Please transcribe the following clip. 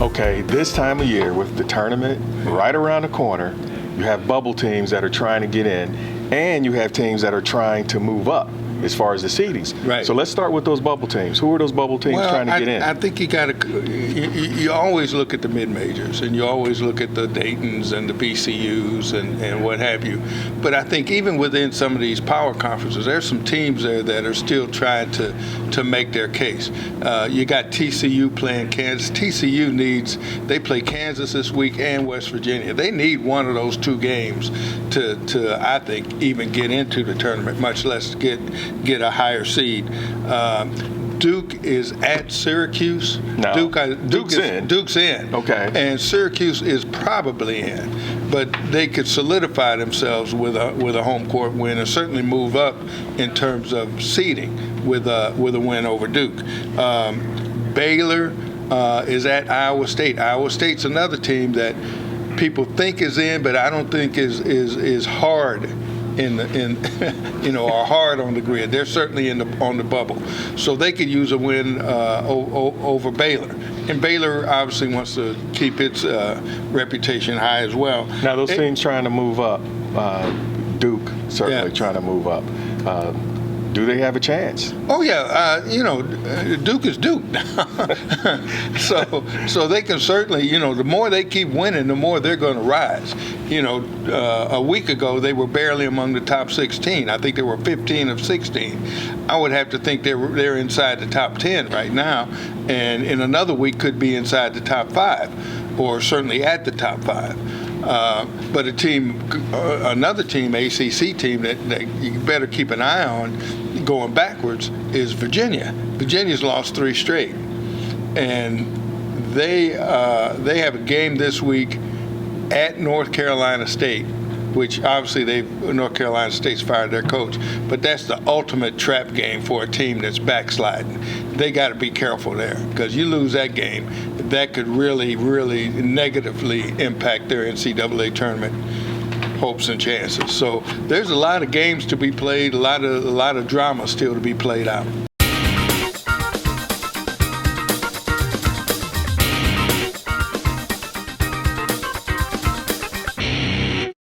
okay, this time of year with the tournament right around the corner, you have bubble teams that are trying to get in, and you have teams that are trying to move up as far as the seedings. Right. So let's start with those bubble teams. Who are those bubble teams trying to get in? I think you always look at the mid-majors, and you always look at the Daytons and the BCUs and what have you. But I think even within some of these power conferences, there's some teams there that are still trying to make their case. You got TCU playing Kansas. They play Kansas this week and West Virginia. They need one of those two games to I think, even get into the tournament, much less get a higher seed. Duke is at Syracuse. No. Duke's in. Duke's in. Okay. And Syracuse is probably in, but they could solidify themselves with a home court win and certainly move up in terms of seeding with a win over Duke. Baylor is at Iowa State. Iowa State's another team that people think is in, but I don't think is hard are hard on the grid. They're certainly on the bubble, so they could use a win over Baylor. And Baylor obviously wants to keep its reputation high as well. Now those teams trying to move up, Duke certainly trying to move up. Do they have a chance? Oh yeah, Duke is Duke. so they can certainly, the more they keep winning, the more they're going to rise. A week ago they were barely among the top 16. I think they were 15 of 16. I would have to think they're inside the top 10 right now, and in another week could be inside the top 5, or certainly at the top 5. But another team, ACC team that you better keep an eye on going backwards is Virginia. Virginia's lost 3 straight, and they have a game this week at North Carolina State, which obviously North Carolina State's fired their coach, but that's the ultimate trap game for a team that's backsliding. They got to be careful there, because you lose that game, that could really, really negatively impact their NCAA tournament hopes and chances. So there's a lot of games to be played, a lot of drama still to be played out.